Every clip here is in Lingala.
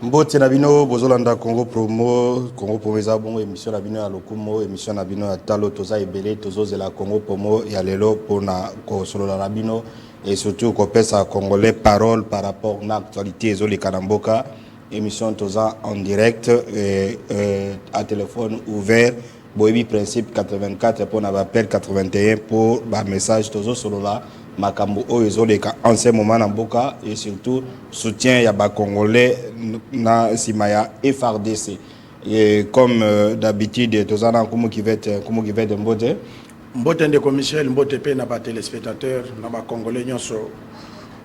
Mbote na bino bozolanda Congo Promo eza bongo émission na bino ya lokumo émission na bino ya talo toza ebele tozozela Congo Promo ya lelo pona ko solola na bino et surtout ko pesa congolais parole par rapport à l'actualité ezoleka na mboka émission toza en direct à téléphone ouvert boyebi principe 84 pour na appel 81 pour ba message tozo solola makambo oyo ezoleka en ce moment na mboka et surtout soutien ya ba congolais na sima ya FRDC et comme d'habitude tozana kumu qui va être mbote ndeko Michel mbote pe na ba téléspectateurs na ba congolais nyonso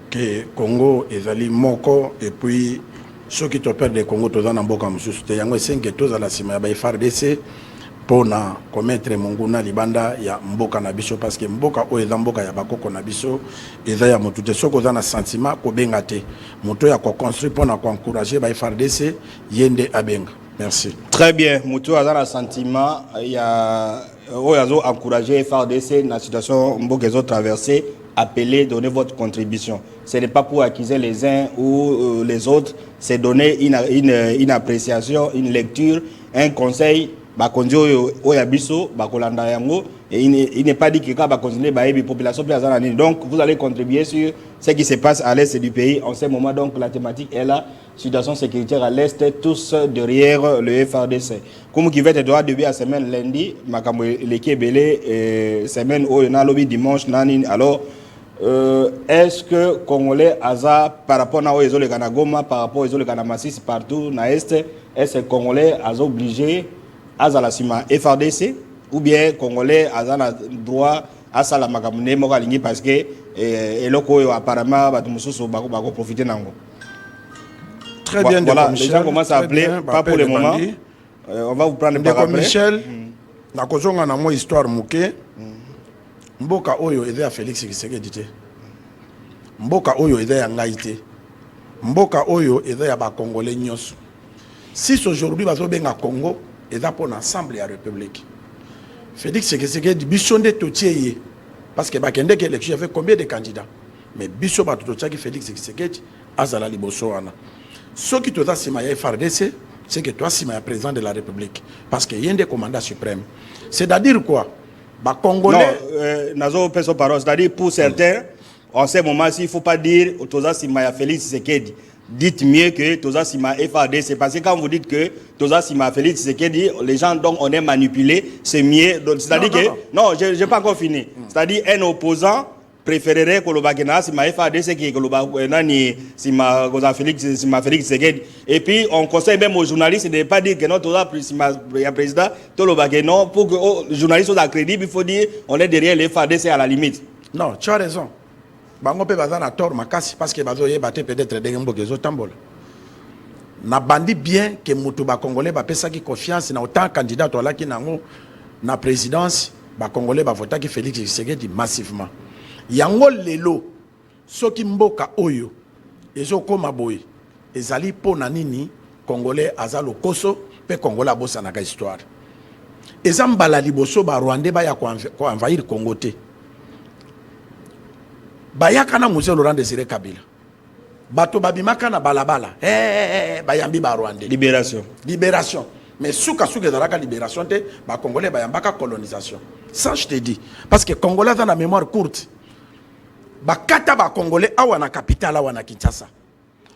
que Congo ezali moko et puis ceux qui te perdent de Congo tozana mboka mususu te yango esenke tozala sima ya ba FRDC pona commettre monguna libanda ya mboka na biso parce que mboka o eza mboka ya bakoko na biso eza ya motu te soko za na sentiment ko benga te moto ya ko construire pona ko encourager ba FRDC yende abenga. Merci. Très bien, moto a na sentiment ya o yazo encourager FRDC na situation mboka ezo traverser, appelez, donnez votre contribution. Ce n'est pas pour accuser les uns ou les autres, c'est donner une appréciation, une lecture, un conseil. Et il n'est pas dit que va continuer la population. Donc vous allez contribuer sur ce qui se passe à l'est du pays. En ce moment, donc la thématique est là, situation sécuritaire à l'est, tous derrière le FRDC. Comme qui va être droit depuis la semaine lundi, l'équipe belé semaine où on a lobby dimanche nani. Alors est-ce que Congolais Aza par rapport à les Goma, par rapport aux Massis partout na est, est-ce que Congolais Aza obligé Azala sima FRDC ou bien Congolais azana droit à sala makamune mokalingi parce que eloko apparemment batumususu bako profiter nango. Très bien, voilà, les gens commencent à appeler, pas pour le moment. On va vous prendre par après. Michel, na kozonga na mo histoire muke. Mboka oyo eza Félix Tshisekedi te. Mboka oyo eza ya ngai te. Mboka oyo eza ya ba Congolais nyonso. Si aujourd'hui bazo benga Congo et pour l'ensemble de la République. Félix Tshisekedi bisonde totieye parce que bakende que l'élection avait combien de candidats mais biso ba totiaki Félix Tshisekedi azala liboso wana. Ce qui toza sima ya FRDC c'est que toi sima ya président de la République parce que yende commandant suprême. C'est-à-dire quoi? Ba Congolais nazo peso parole, c'est-à-dire pour certains en ce moment il faut pas dire toza sima ya Félix Tshisekedi. Dites mieux que Toza Sima FAD. C'est parce que quand vous dites que Toza Sima Félix Tshisekedi, les gens donc on est manipulé, c'est mieux. C'est-à-dire que non, je n'ai pas encore fini. C'est-à-dire un opposant préférerait que le Bagena Sima FAD, c'est que le Nani Sima Félix Tshisekedi. Et puis on conseille même aux journalistes de ne pas dire que non Toza Sima président, tout le Bagena pour que les journalistes soient crédibles, il faut dire on est derrière les FAD, c'est à la limite. Non, tu as raison. Bango pe bazana tort makasi parce que bazo yebate peut-être dengembo kezo tambola. Na bandi bien que mutu ba congolais ba pesa ki confiance na autant candidat to la ki nango na présidence ba congolais ba vota ki Félix Tshisekedi massivement. Yango lelo soki mboka oyo ezo koma boye ezali pona nini congolais azalo koso pe congolais bossa na ka histoire. Ezambala liboso ba Rwandais ba ya ko envahir Congo te. Bayaka na Mzee Laurent Désiré Kabila. Bato babimaka na balabala. Bayambi ba Rwandais. Libération. Mais souka zalaka libération te, ba Congolais bayambaka colonisation. Ça je te dis parce que Congolais dans la mémoire courte. Ba kata ba Congolais awa na capitale awa na Kinshasa.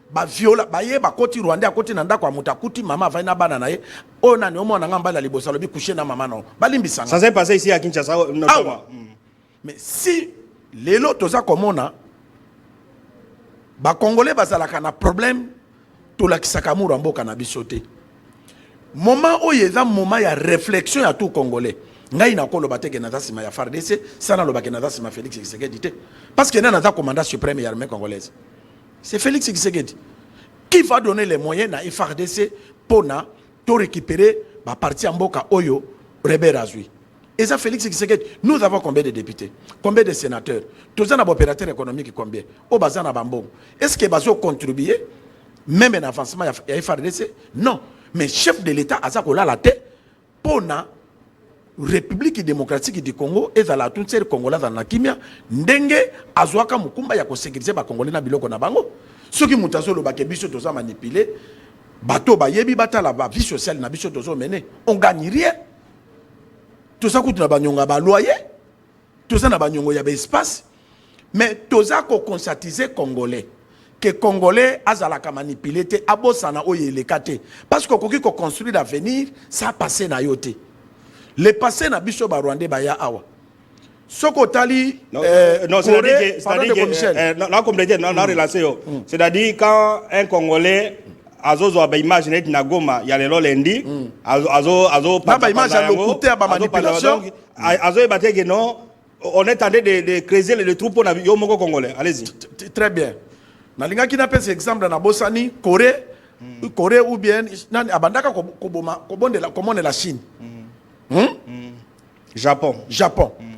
Ba viola baye ba koti Rwandais akoti na ndako mutakuti mama vaina bana na ye. Ona ni omo na ngamba la libosa lobi coucher na mama no. Balimbisanga. Ça s'est passé ici à Kinshasa notamment. Mais si lelo toza komona ba Congolais bazalaka na problème to la kisakamura mboka na bisote moment oyeza moment ya réflexion ya tout Congolais ngai na kolo bateke na zasima ya FARDC sana lo bakena zasima Félix Tshisekedi te parce que na za commandant suprême ya l'armée congolaise c'est Félix Tshisekedi qui va donner les moyens na FARDC pour na to récupérer ba parti mboka oyo rebelle azui. Et ça, Félix Tshisekedi, nous avons combien de députés, combien de sénateurs, tous les opérateurs économiques, combien? Au bazar Bambon. Est-ce que Bazo contribué, même un avancement à FRDC? Non. Mais chef de l'État, Azakola la tête, pour la République démocratique du Congo, et dans la toute série congolaise dans la Kimia, Ndenge, Azwaka Mukumba, Yako sécuriser, Congolais na biloko na bango. Ceux qui m'ont le bakebiso, tous manipulé, bateau ba yebi bata la vie sociale na biso tozo mené on gagne rien tout ça coûte na banyonga ba loyer tout ça na banyongo ya ba espace mais tout ça ko conscientiser congolais que congolais azalaka manipuler te abosana oye le kate parce que koki ko construire l'avenir ça passer na yote le passé na biso ba rwandais ba ya awa soko tali non c'est-à-dire c'est-à-dire quand un congolais azozo ba image net na Goma ya lelo lendi azo ba image ya lokuté ba manipulation azo bateke non on est en train de creuser le troupeau na yo moko congolais allez-y très bien na linga kina pesa exemple na bosani Corée Corée ou bien nani abandaka ko bondela komone la Chine Japon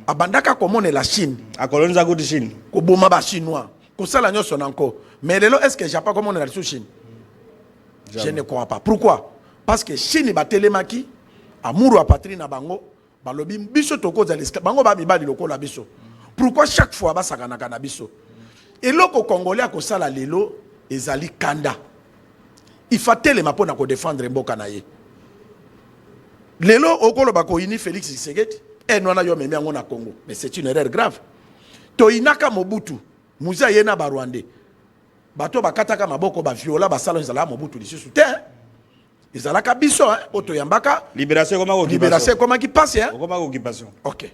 abandaka komone la Chine a coloniser go de Chine ko boma ba chinois ko sala nyoso nanko mais lelo est-ce que Japon komone la Chine? Je ne crois pas. Pourquoi? Parce que Chine ba telemaki amour à patrie na bango balobi biso toko za l'esclave bango ba mibali lokola biso. Pourquoi chaque fois ba sakana kana biso? Et loko congolais ko sala lelo ezali kanda. Il faut telema pona ko défendre mboka na ye. Lelo okolo ba ko ini Félix Tshisekedi et nwana yo meme yango na Congo. Mais c'est une erreur grave. To inaka Mobutu muza yena ba Rwandais. Bato bakataka maboko ba viola ba salon zala Mobutu lisusu te ezalaka biso oto yambaka libération comment qui passe comment occupation OK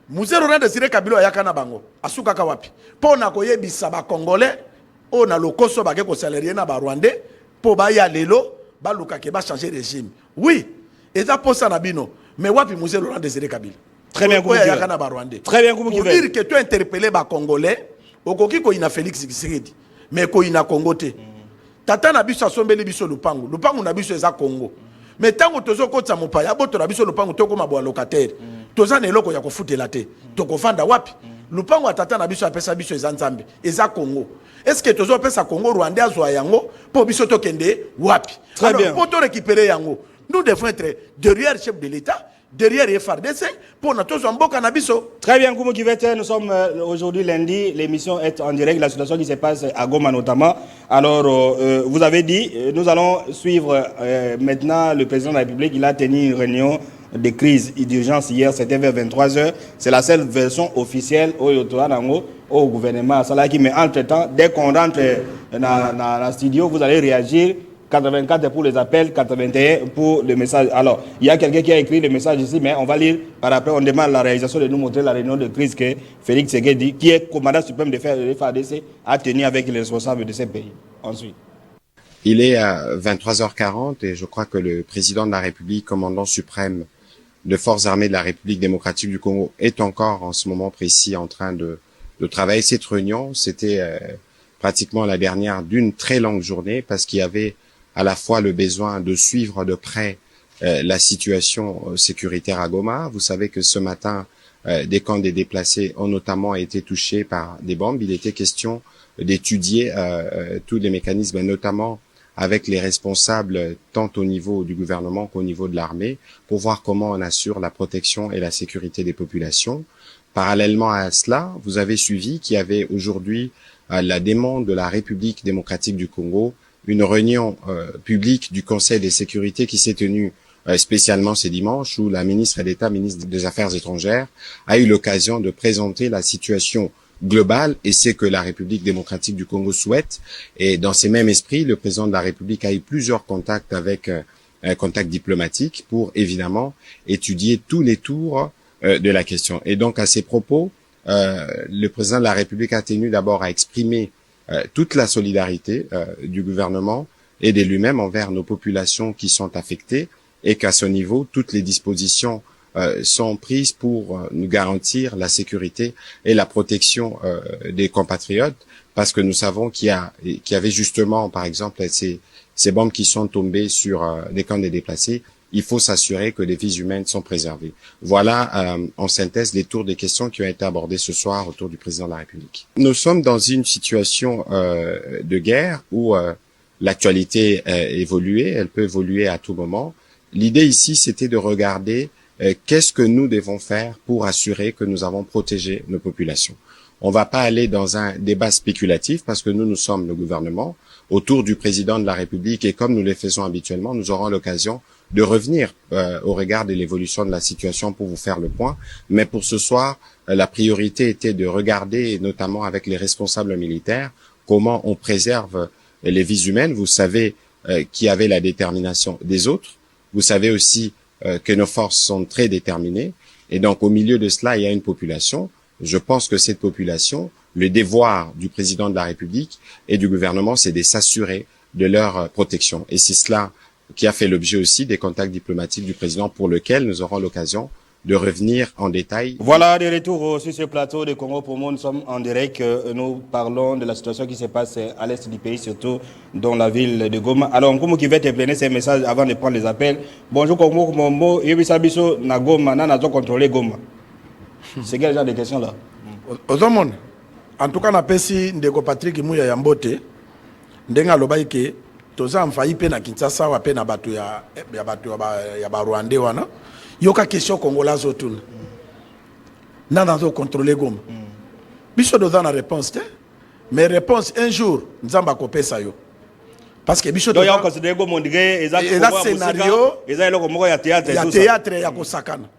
Muzero na Désiré Kabila yakana bango asukaka wapi pona koyebisa ba congolais o na lokoso ba ke ko salarié na ba rwandais po ba ya lelo ba luka ke ba changer régime oui eza posa na bino mais wapi Muzero na Désiré Kabila très bien yakana ba rwandais très bien pour dire que tu interpellé ba congolais okoki ko ina Félix Tshisekedi mais ko ina Congo te tata na biso asombeli biso lupangu na biso eza Congo mais tango tozo kotsa mopaya boto na biso lupangu toko mabo locataire toza na eloko ya kofutela te tokofanda wapi lupangu atata na biso apesa biso eza nzambe eza Congo est-ce que tozo pesa Congo Rwanda azwa yango po biso tokende wapi très bien pour to récupérer yango nous devons être derrière le chef de l'État derrière FRDC pour notre mboka na biso. Très bien, Koumou Kivete, nous sommes aujourd'hui lundi, l'émission est en direct, la situation qui se passe à Goma notamment. Alors, vous avez dit, nous allons suivre maintenant le président de la République, il a tenu une réunion de crise et d'urgence hier, c'était vers 23h. C'est la seule version officielle au gouvernement. Mais entre-temps, dès qu'on rentre dans le studio, vous allez réagir. 84 pour les appels, 81 pour le message. Alors, il y a quelqu'un qui a écrit le message ici, mais on va lire par après. On demande la réalisation de nous montrer la réunion de crise que Félix Tshisekedi, qui est commandant suprême de FARDC, a tenu avec les responsables de ces pays. Ensuite. Il est à 23h40 et je crois que le président de la République, commandant suprême de forces armées de la République démocratique du Congo, est encore en ce moment précis en train de travailler. Cette réunion, c'était pratiquement la dernière d'une très longue journée parce qu'il y avait à la fois le besoin de suivre de près la situation sécuritaire à Goma. Vous savez que ce matin, des camps des déplacés ont notamment été touchés par des bombes. Il était question d'étudier tous les mécanismes, notamment avec les responsables tant au niveau du gouvernement qu'au niveau de l'armée, pour voir comment on assure la protection et la sécurité des populations. Parallèlement à cela, vous avez suivi qu'il y avait aujourd'hui la demande de la République démocratique du Congo, une réunion publique du Conseil de sécurité qui s'est tenue spécialement ce dimanche, où la ministre d'État, ministre des Affaires étrangères, a eu l'occasion de présenter la situation globale et c'est que la République démocratique du Congo souhaite. Et dans ces mêmes esprits, le président de la République a eu plusieurs contacts avec un contact diplomatique pour évidemment étudier tous les tours de la question. Et donc à ces propos, le président de la République a tenu d'abord à exprimer toute la solidarité du gouvernement et de lui-même envers nos populations qui sont affectées et qu'à ce niveau, toutes les dispositions sont prises pour nous garantir la sécurité et la protection des compatriotes parce que nous savons qu'il y avait justement, par exemple, ces bombes qui sont tombées sur des camps de déplacés. Il faut s'assurer que les vies humaines sont préservées. Voilà, en synthèse, les tours des questions qui ont été abordées ce soir autour du président de la République. Nous sommes dans une situation de guerre où l'actualité évoluée, elle peut évoluer à tout moment. L'idée ici, c'était de regarder qu'est-ce que nous devons faire pour assurer que nous avons protégé nos populations. On va pas aller dans un débat spéculatif parce que nous sommes le gouvernement autour du président de la République et comme nous le faisons habituellement, nous aurons l'occasion de revenir au regard de l'évolution de la situation pour vous faire le point. Mais pour ce soir, la priorité était de regarder, et notamment avec les responsables militaires, comment on préserve les vies humaines. Vous savez qui avait la détermination des autres. Vous savez aussi que nos forces sont très déterminées. Et donc, au milieu de cela, il y a une population. Je pense que cette population, le devoir du président de la République et du gouvernement, c'est de s'assurer de leur protection. Et c'est cela qui a fait l'objet aussi des contacts diplomatiques du président pour lequel nous aurons l'occasion de revenir en détail. Voilà, de retour sur ce plateau de Congo pour moi. Nous sommes en direct. Nous parlons de la situation qui se passe à l'est du pays, surtout dans la ville de Goma. Alors, comment qui va te plaît ces messages avant de prendre les appels? Bonjour, Congo, Mombo, Yebisabiso, na Goma, na contrôler Goma. C'est quel genre de questions là? Ozomon, en tout cas, na pesi ndeko Patrick Mouya Yambote, ndenga lobaike, toza mfayi pe na Kinshasa wa pe na batu ya Rwandais wana. Yoka question congolaise autour. Nana zo contrôler Goma. Biso doza na réponse te. Mais réponse un jour nzamba kopesa yo. Parce que biso doza considérer Goma ondigue exactement scénario, eza eloko moko ya théâtre ya théâtre ya kosakana.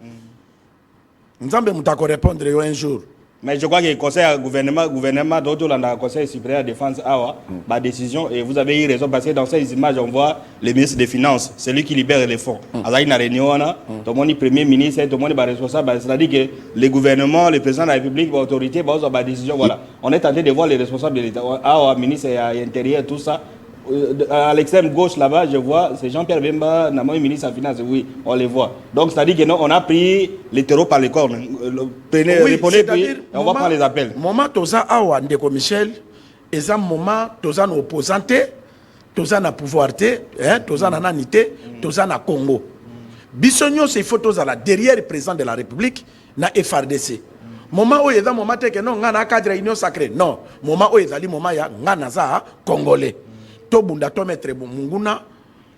Nzambe mutako répondre yo un jour. Mais je crois que le conseil gouvernement d'autres dans le conseil supérieur de défense a ma décision et vous avez eu raison parce que dans ces images on voit le ministre des Finances, c'est lui qui libère les fonds. À une réunion tout le monde est premier ministre, tout le monde est responsable, c'est-à-dire que le gouvernement, le président de la République, l'autorité, ma décision, voilà. On est tenté de voir les responsables de l'État, le ministre à l'intérieur, tout ça. À l'extrême gauche là-bas, je vois, c'est Jean-Pierre Bemba, ministre des Finances, oui, on les voit. Donc, c'est-à-dire que non, on a pris les taureaux par les cornes. Répondez, puis on va prendre les appels. Moment, toza awa ndeko Michel, et ça, moment, toza na opposanté, toza na pouvoir té, toza na nanité, toza na Congo. Bissonio, c'est faut toza la derrière le président de la République, na FRDC. Moment où il y a un moment que non, ngana cadre union sacrée. Non, moment où il y a un moment ya ngana za congolais. Tobunda to mettre munguna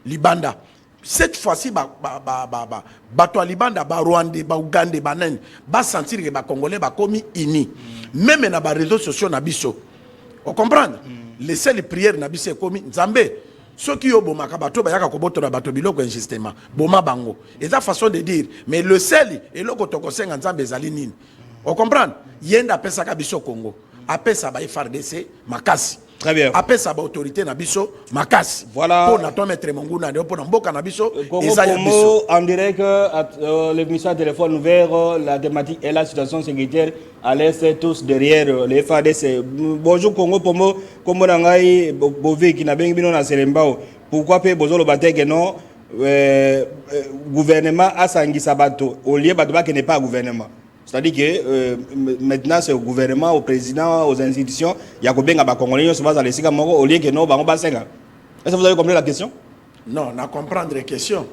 libanda. Cette fois-ci bato libanda ba Rwandais ba Ougandais ba nani ba sentir que ba congolais ba komi ini. Même na ba réseaux sociaux na biso. On comprend? Les seules prières na biso komi Nzambe. Ceux qui ont boma kabato ba yaka koboto na bato biloko injustement. Boma bango. Et ça façon de dire mais le seul et loko tokosenga Nzambe ezali nini. On comprend? Yenda pesa ka biso Congo. Apesa ba FARDC makasi. Très bien. Après ça, autorité nabiso, makas. Voilà. Pour na mettre mon goût na pour na mboka nabiso. En direct, le ministère téléphone ouvert, la thématique et la situation sécuritaire à l'est tous derrière les FARDC. Bonjour Congo Pomo, comme nangai bové qui n'a bien bino na Selembao. Pourquoi pe bozolo baté que non gouvernement a sangi sabato au lieu batba qui n'est pas gouvernement. C'est-à-dire que maintenant c'est au gouvernement, au président, aux institutions, il y a combien de Congolais qui sont les Sika Moko au lieu que nous bango basenga. Est-ce que vous avez compris la question? Non, on a comprendre la question.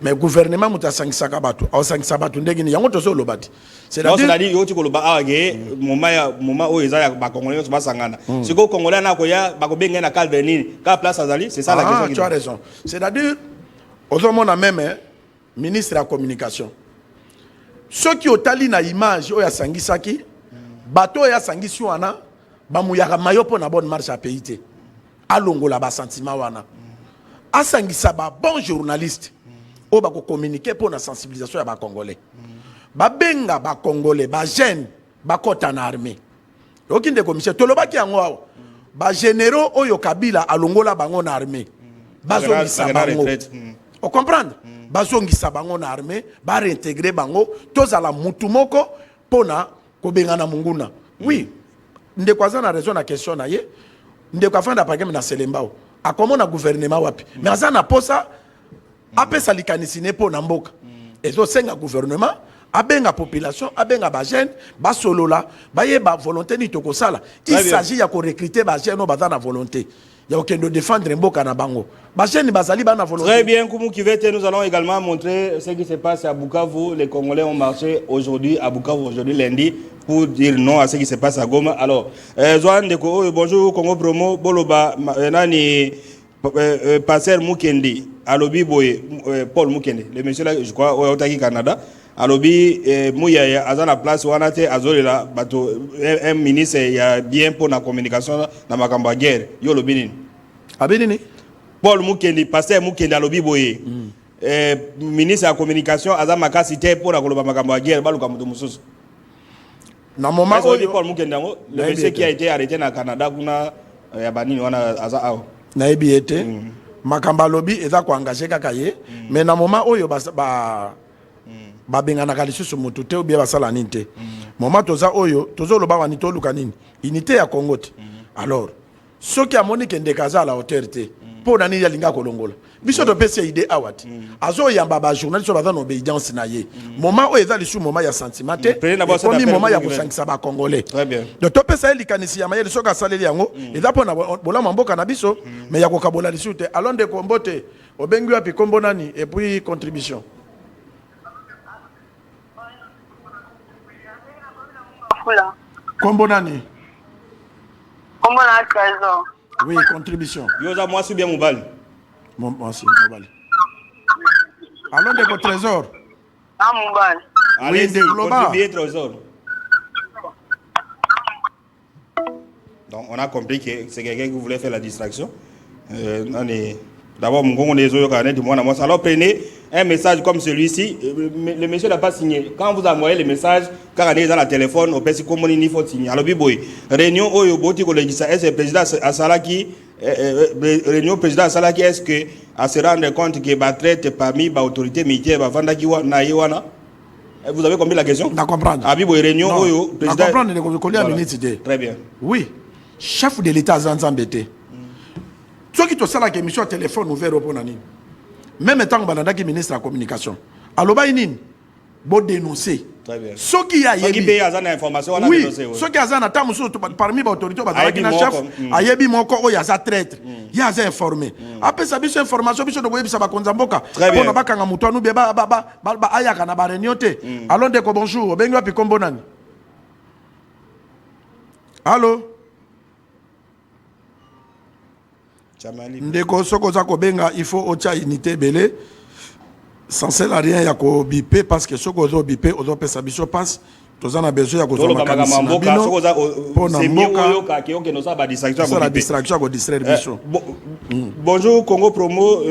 Mais le gouvernement muta sangisa kabatu, au sangisa batu ndegini yango tozo lobati. C'est-à-dire yo tiko loba age moment où ils a ba Congolais qui basangana. Ce que Congolais na ko ya ba ko benga na cadre nini, ka place azali, c'est ça la question. Tu as raison. C'est-à-dire aujourd'hui on a même ministre de la communication. Ceux qui ont tali na image oya sangisaki bato ya sangisi wana bamuyaka mayo po na bonne marche à pays te alongola ba sentiment wana asangisa ba bon journaliste o ba ko communiquer pour na sensibilisation ya ba congolais ba benga ba congolais ba jeune ba kota na armée okinde commission tolobaki yango ba généraux oyo Kabila alongola bango na armée bazongisa bango on comprendre bazongisa bango na armée ba réintégrer bango tozala mutu moko pona kobengana munguna. Oui, ndeko azana raison na question na ye ndeko afanda pagame na Selembao akomo na gouvernement wapi mais azana posa apesa likanisi ne pona mboka ezo senga gouvernement abenga population abenga ba jeune ba solola ba yeba volonté ni tokosala. Il s'agit ya ko recruter ba jeune no bazana volonté. Il y a aucun de défendre Mboka na bango. Très bien, Koumou Kivete, nous allons également montrer ce qui se passe à Bukavu. Les Congolais ont marché aujourd'hui à Bukavu, aujourd'hui lundi, pour dire non à ce qui se passe à Goma. Alors, Zoan Deko, bonjour Congo Promo, Boloba, Nani, Passer Mukendi, Alobi Boye, Paul Mukende, le monsieur là, je crois, au Otaki Canada. alobi Mouya aza na place wana te azolela bato un ministre ya bien pour la communication na makambo ya guerre yo lobi nini abini Paul Mukendi pasteur Mukendi alobi boye ministre ya communication aza makasi te pour la koloba makambo ya guerre baluka mutu mususu na moment oyo Paul Mukendi yango le monsieur qui a été arrêté na Canada kuna ya banini wana aza awo na ebi ete makamba lobi eza ko engager kaka ye mais na moment oyo ba bengana lisusu mutu te obie basala nini te moment toza oyo tozoloba wani toluka nini unité ya Congo te alors soki amoni ke ndeka za la hauteur te po na nini yalinga kolongola biso to pese idée awati azo yamba ba journaliste baza no obéissance na ye moment oyo eza lisu moment ya sentiment te komi moment ya kosangisa ba congolais très bien donc to pesa likanisi ya mayele soka saleli yango eza pona bolama mboka na biso mais ya kokabola lisu te alonde kombote obengi wapi kombo nani et puis contribution kombo nani kombo na trésor oui contribution yoza moi bien mobile moi si mobile alonde ko trésor mobile allez contribuer trésor donc on a compris que c'est quelqu'un qui voulait faire la distraction d'abord mon on est alors prenez un message comme celui-ci le monsieur n'a pas signé quand vous envoyez le message quand on est dans le téléphone au petit comme il faut signer alors biboy réunion oyo boti ko legisa est le président Asalaki réunion président Asalaki est-ce que à se rendre compte que ba traite parmi ba autorité militaire ba vanda ki na yewana vous avez compris la question na comprendre abiboy réunion oyo président na comprendre ne ko lia minute très bien oui chef de l'état Zanzambete ceux qui te sala que émission téléphone ouvert au nani même étant que ministre de la communication aloba inine bo dénoncer ceux qui a yebi information oui ceux qui a na tamu parmi les autorités bazalaki na chef ayebi moko o ya za traître ya za informé après ça biso information biso de koyebisa ba konzamboka pona bakanga mutu anu be ba ayaka na ba réunion te allons de ko bonjour bengi wapi kombo nani allô ndeko soko za ko benga il faut ocha unité belé sans cela rien ya ko bipé parce que soko zo bipé ozo pesa biso passe tozana besoin ya ko zo makanisa mboka soko za c'est mieux oyo ka ki oke no sa ba distraction ko la distraction ko distraire biso bonjour Congo Promo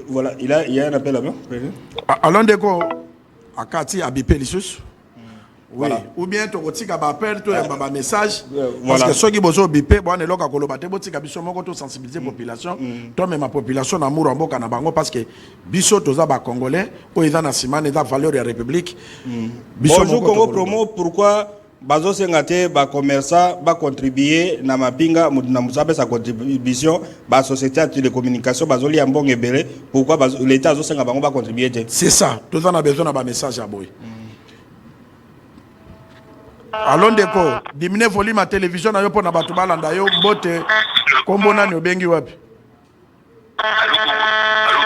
voilà il y a un appel là-bas allons ndeko akati a bipé lisusu oui voilà. Ou bien to kotika ba appel to ya ba message parce que ceux qui bozo bipé bon eloka koloba te botika biso moko to sensibiliser population to même ma population na muro mboka na bango parce que biso toza ba congolais o eza na simane da valeur ya république biso bonjour Congo Promo pourquoi bazo sengate ba commerçant ba contribuer na mapinga na musabe sa contribution ba société de télécommunication bazo li ambonge belé pourquoi l'état zo senga bango ba contribuer te c'est ça toza na besoin na ba message ya boy allons deko dimine volume à télévision na yo pona batu balanda yo mbote kombo nani obengi wapi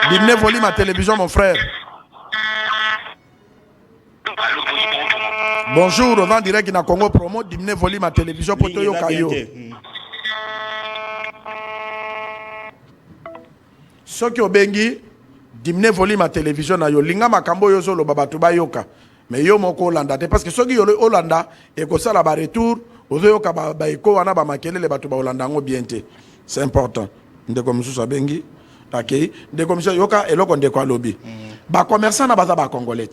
dimine volume à télévision mon frère bonjour on va en direct na Congo Promo dimine volume à télévision poto yo kayo soki obengi dimine volume à télévision na yo linga makambo yo zo lo babatu bayoka mais yo moko Hollanda te parce que ceux qui yo Hollanda et ko sala ba retour ozo ka ba eko wana ba makelele batu ba Hollanda ngo bien te c'est important ndeko mususu bengi akei ndeko mususu yoka eloko ndeko alobi ba commerçant na baza ba congolais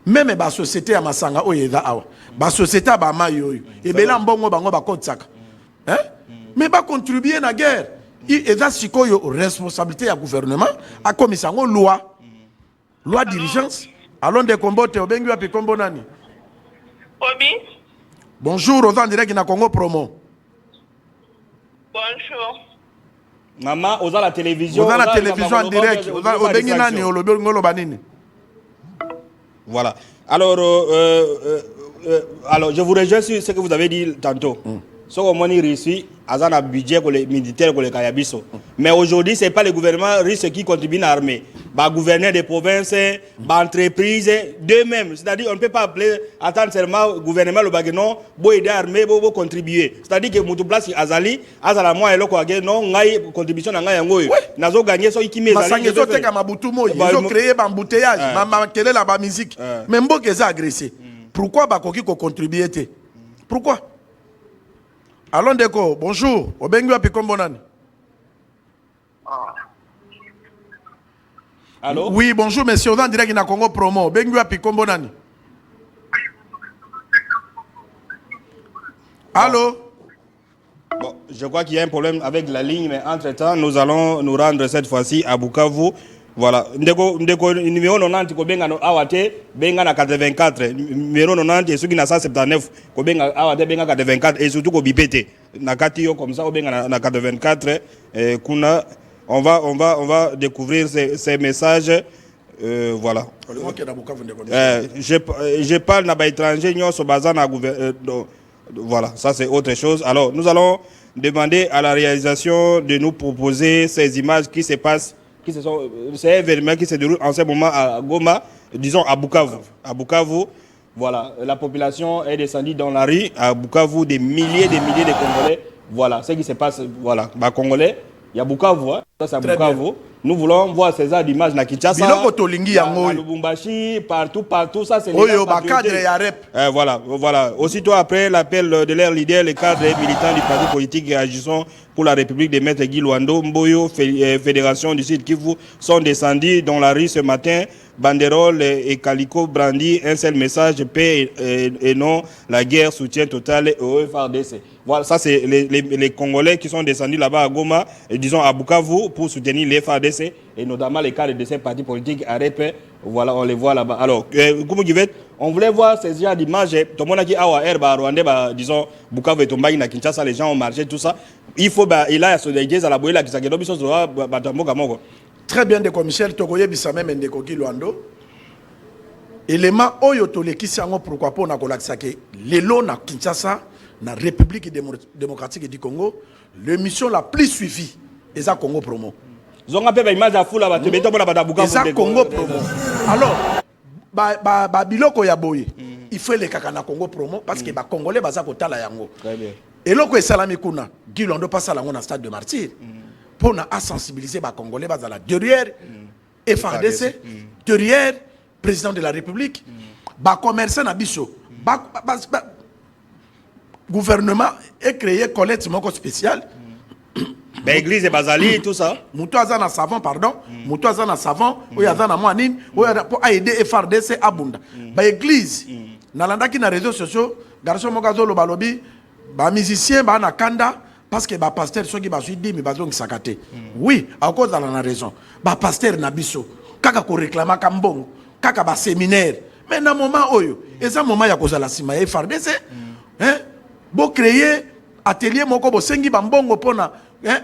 même ba société ya masanga oyeza awa ba société ba mayo e bela mbongo bango ba kotsaka mais ba contribuer na guerre et ça sikoyo responsabilité ya gouvernement a komisa ngo loi d'urgence. Allons de Kombote, obengi wapi kombo nani? Obi. Bonjour, on est en direct na Congo Promo. Bonjour. Maman, on a la télévision. On a la télévision en direct. Obengi nani olobi banini? Voilà. Alors, alors, je vous rejoins sur ce que vous avez dit tantôt. Ce qu'on a réussi, à un budget militaire pour les Kayabiso. Mais aujourd'hui, ce n'est pas le gouvernement russe qui contribue à l'armée. bah gouverneur des provinces, bah entreprises, d'eux-mêmes. C'est-à-dire on ne peut pas appeler attendre seulement gouvernement le bagnon, bo aider armée, bo contribuer. C'est-à-dire que mutu place azali, azala moi eloko age non ngai contribution na ngai yango. Nazo gagner so ikimi ezali. Masangezo teka mabutu moyi, ils ont créé ba embouteillage, ma kele la ba musique. Mais mboke eza agressé. Pourquoi ba koki ko contribuer te? Pourquoi? Allons Ndeko, bonjour. Obengi wapi kombo nani? Allô? Oui, bonjour monsieur, on est en direct na Congo Promo. Obengi wapi kombo nani? Allô? Bon, je crois qu'il y a un problème avec la ligne, mais entre-temps, nous allons nous rendre cette fois-ci à Bukavu. Voilà. Ndeko numéro 90 ko benga no awate benga na 84 numéro 90 et ceux qui na 179 ko benga awate benga 84 et surtout ko bipete na kati yo comme ça ko benga na 84 kuna on va découvrir ces messages voilà. Je parle na ba étranger nyonso baza na voilà, ça c'est autre chose. Alors, nous allons demander à la réalisation de nous proposer ces images qui se passent. C'est un événement qui se déroule en ce moment à Goma, disons à Bukavu. À Bukavu, voilà, la population est descendue dans la rue. À Bukavu, des milliers de Congolais. Voilà, ce qui se passe, voilà, bah, Congolais, il y a Bukavu, hein, ça c'est à Bukavu. Nous voulons voir ces arts d'images na Kinshasa, à Lubumbashi, partout, ça c'est voilà. Aussitôt après l'appel de leur leader, les cadres et militants du parti politique agissant pour la République de Maître Guy Luando, Mboyo, Fédération du Sud Kivu, sont descendus dans la rue ce matin. Banderole et Calico brandi un seul message, paix et non la guerre, soutien total au FARDC. Voilà, ça c'est les Congolais qui sont descendus là-bas à Goma, disons à Bukavu, pour soutenir les FARDC et notamment les cadres de ces partis politiques à REP. Voilà, on les voit là-bas. Alors, on voulait voir ces genres d'images. Tout le monde a dit, Rwandais, disons, Bukavu et Tombaï, na Kinshasa, les gens ont marché, tout ça. Il faut, il a solidarité à la bouée, là, qui s'est très bien, Ndeko Michel, Togoye Bissame, Ndeko Guy Luando. Élément oyo toleki sango pourquoi pas na kolakisa ke lelo na Kinshasa na République démocratique du Congo l'émission la plus suivie eza Congo Promo. Zonga pe ba image ya fula ba tebeto bona ba Bukavu eza Congo Promo. Alors ba biloko ya boye il faut les kaka na Congo Promo parce que ba congolais baza kotala yango. Très bien. Et loko esalami kuna Guy Luando passa lango na stade de Martyr pour na sensibiliser ba congolais bazala derrière FARDC derrière président de la République, bah commerçant na biso, gouvernement est créé collecte moko spécial. Bah église et Bazali tout ça. Moutou azana savon pardon, moutou azana savon, ou azana moanine, ou pour aider FARDC abunda. Bah église, nalanda ki na réseaux sociaux, garçon mokazo lo balobi, bah musicien bah na kanda parce que bah pasteur soki bah suidi mi bazong sakate. Oui, à cause de la raison. Bah pasteur na biso, kaka ko réclama kambong. Kaka ba séminaire mais na moment oyo eza moment ya kozala sima ya FARDC hein bo créer atelier moko bo sengi ba mbongo pona hein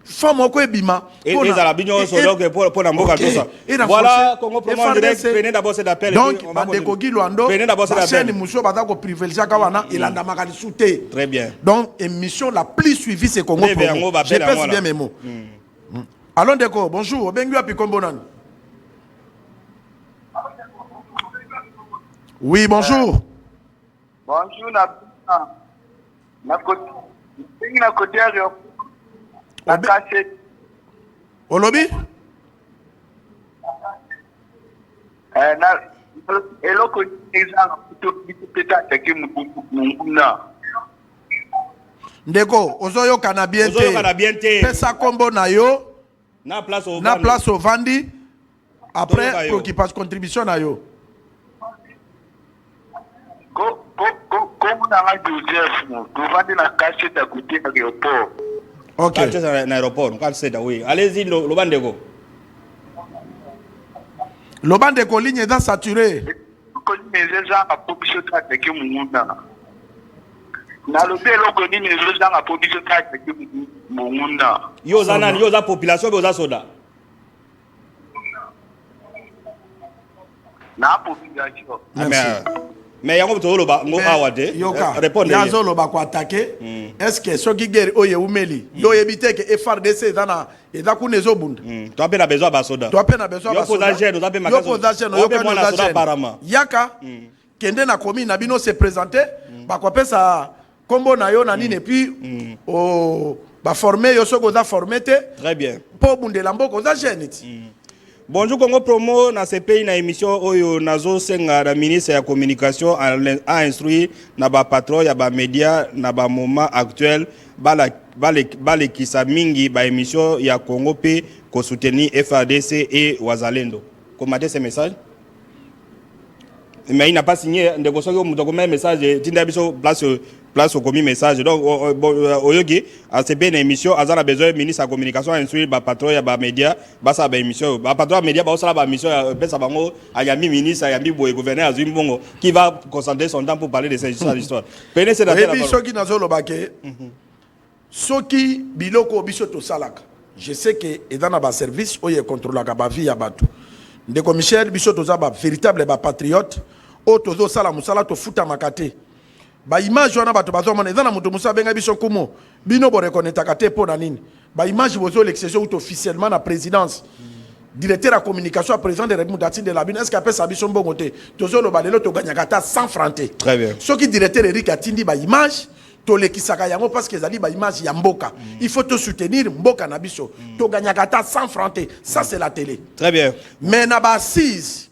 femme moko ebima pona et la bignon so donc pour na mboka tout ça voilà Congo Promo direct prenez d'abord cet appel donc Ndeko Guy Luando prenez d'abord cet appel chaîne muso baza ko privilégier kawana ilanda makali souté très bien donc émission la plus suivie c'est Congo Promo je pèse bien mes mots allons Ndeko bonjour obengi api kombo nani. Oui, bonjour. Bonjour, na côté la cachette. Au lobby? Ndeko, ozoyo kanabiente. Pesa kombo na yo. Na place au Vandi. Après, préoccupation contribution na yo. Comme on a Joseph, nous vendons la cachette à côté de l'aéroport. Ok. Cachette à l'aéroport, oui. Allez-y, Lobandeko. Lobandeko, ligne est saturée. Yo za population boza soda. Na population. Merci. Mais yango tolo ba ngo awade. Répondre. Yazo lo ba ko attaquer. Est-ce que so ki guerre oye umeli yo yebite que FRDC dana eza kuna ezobunda. Tu as bien besoin ba soda. Tu as bien besoin ba soda. Yo posagène, yo posagène apparemment. Yaka kende na commune na bino se présenter ba ko pesa kombo na yo na nini et puis o ba former yo soko za formete. Très bien. Po bundela mboko za geneti. Bonjour Congo Promo, dans ce pays, dans l'émission, Oyo Nazo Senga, la ministre de la Communication, a instruit na patron, ya média, na moment actuel, bale kisa mingi, émission, ya Congo P, ko soutenir FADC et Wazalendo. Commentez ce message. Mais il n'a pas signé, de un message, place au commis message. Donc, Oyogi, à ce bien émission, Azan a besoin, ministre de la Communication, instruire, patron, ya média, sa émission, patron, média, sa émission, Bango, Ayami ministre, Ayami gouverneur, Azim Bongo, qui va concentrer son temps pour parler de cette histoire. Prenez cette affaire. Soki biloko biso to salaka. Je sais que dans ba service oye contrôle la ba vie ya batu. Ndeko Michel biso to za ba véritable ba patriote o tozo sala musala to futa makate. Ba image wana bato bazo mona ezana mutu musa benga biso kumo bino bo reconnaître kate po na nini. Ba image bozo l'exception ou officiellement na présidence. Directeur à communication à président de République d'Atine de la Bine, est-ce qu'il appelle ça biso mbongote? Tozo lo balelo to gagna kata 100 francs. Très bien. Ce qui directeur Eric Atindi ba image tole kisaka yango parce que zali ba image ya mboka. Il faut te soutenir mboka na biso. To gagna kata 100 francs. Ça c'est la télé. Très bien. Mais na ba assise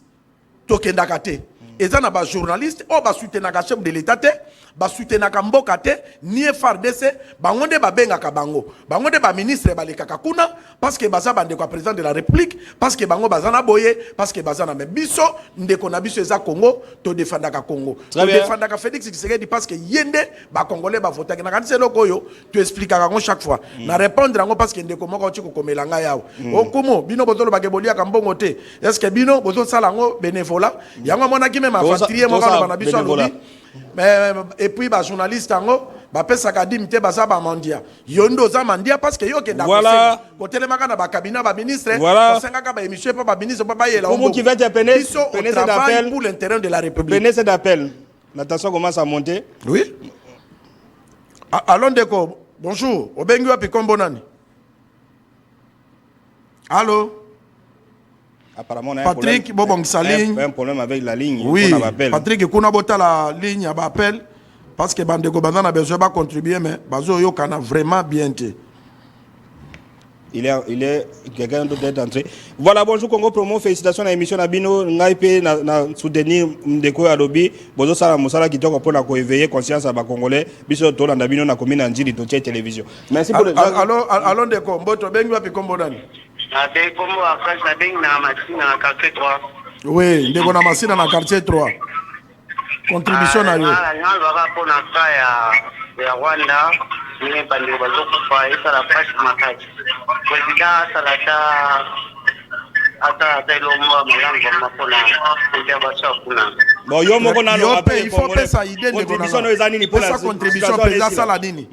to kendaka te. Ezana ba journaliste o ba soutenaka chef de l'état te, ba soutenaka mboka te, ni FARDC, bangonde ba bengaka bango. Bangonde ba ministre ba lekaka kuna parce que baza bande ko président de la République, parce que bango bazana boye, parce que bazana me biso ndeko na biso eza Congo, to défendaka Congo. To défendaka Félix Tshisekedi parce que yende ba congolais ba votaka na kanise lokoyo, tu expliquera chaque fois. Na répondre ngo parce que ndeko moko ti ko komelanga yawo. Okumo bino bozolo ba kebolia ka mbongo te. Est-ce que bino bozo sala ngo bénévolat? Yango mona ki ma fatrie mo ba na biso alobi. Mais et puis ba journaliste ngo ba pesa ka dimite ba za ba mandia. Yondo za mandia parce que yo ke da voilà. Ko telemaka na ba cabinet ba ministre, voilà. ko senga ka ba émission pa ba ministre pa ba yela. Comment qui va te peiner cet appel pour l'intérêt de la République. Prenez cet appel. La tension commence à monter. Oui. Allons Deko. Bonjour. Obengi wapi kombo nani? Allô? Apparemment, on a Patrick, un problème avec la ligne. Oui, Patrick, qu'on a bota la ligne à appel parce que Bandeko Bandan a besoin de contribuer, mais Bazo Yokana vraiment bien. Il est quelqu'un d'autre est entré. Voilà, bonjour Congo Promo, félicitations à l'émission Nabino, Ngaipe, na soutenir Ndeko Adobi, Bozo Sala Moussala qui toque pour la éveiller conscience à Congolais, Biso Tola Nabino, na commune Anjili, Toché Télévision. Merci pour le. Allons Ndeko, Mboto, Bengu Api Kombodani. Oui, Ndeko na Masina na quartier 3. Contribution à eux. Rwanda ni bandi bazokufa isala pashi makati kwezika salata ata telo mwa malango mapona ndia basha kuna bon yo moko na no il faut faire ça idée de contribution no ezani ni pour la contribution pesa sala nini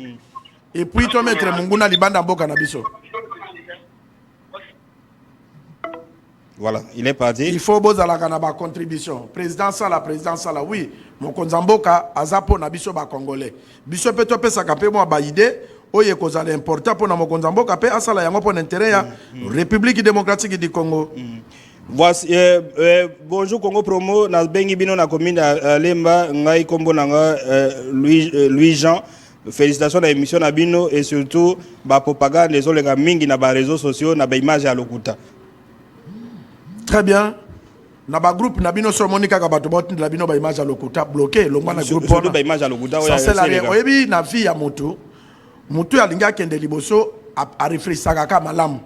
et puis to mettre munguna libanda mboka na biso. Voilà, il est parti. Il faut bozalaka na ba contribution. Président sala oui. Mon konzamboka azapo na biso ba congolais. Biso pe to pesa ka pe mo ba idée oye kozala important pour na mon konzamboka pe asala yango pour l'intérêt ya République démocratique du Congo. Voici bonjour Congo Promo na bengi bino na commune Lemba ngai kombo nanga Louis Jean. Félicitations à l'émission na bino et surtout ba propagande les olega mingi na ba réseaux sociaux na ba image ya lokuta. Très bien. Na ba groupe na bino so monika ka bato bot na bino ba image à lokuta bloqué longwa na groupe surtout ba image à lokuta ça c'est la oyebi na vie ya moto ya linga kende liboso a réfléchir ka malamu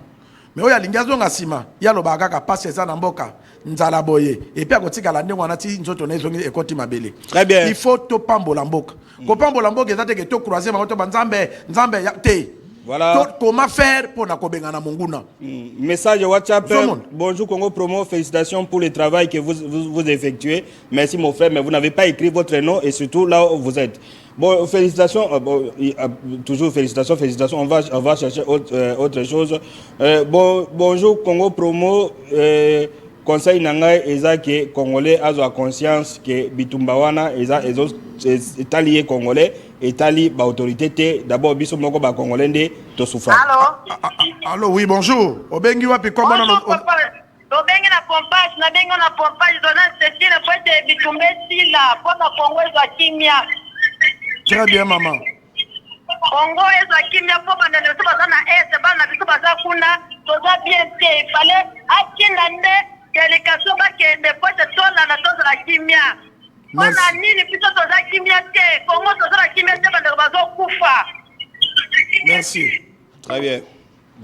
mais oya linga zonga sima ya lo ba kaka passe ça na mboka nzala boye et puis akotika la ndengwa na ti nzoto na ezongi ekoti mabele. Très bien. Il faut to pambola mboka ko pambola mboka ezate ke to croiser ma to nzambe ya te. Voilà. Comment faire pour na monguna. Message WhatsApp. Bonjour Congo Promo, félicitations pour le travail que vous effectuez. Merci mon frère, mais vous n'avez pas écrit votre nom et surtout là où vous êtes. Bon, félicitations, toujours félicitations. On va chercher autre chose. Bonjour Congo Promo. conseil nangai eza que congolais a conscience que bitumba wana eza etali congolais etali ba autorité te d'abord biso moko ba congolais ndé to souffrant. Allô, oui, bonjour. Obengi wapi comment bonjour papa. Obengi na pompage na bengi na pompage dona c'est une fois de bitumba sila pour na Congo za kimia. Très bien maman. Congo za kimia pour bana ne so bazana bana biso baza kuna toza bien te il fallait akinda nde délégation ba kende pour te tola na toza la kimia. Wana nini biso toza kimia te Congo toza la kimia te bana bazo kufa. Merci. Très bien.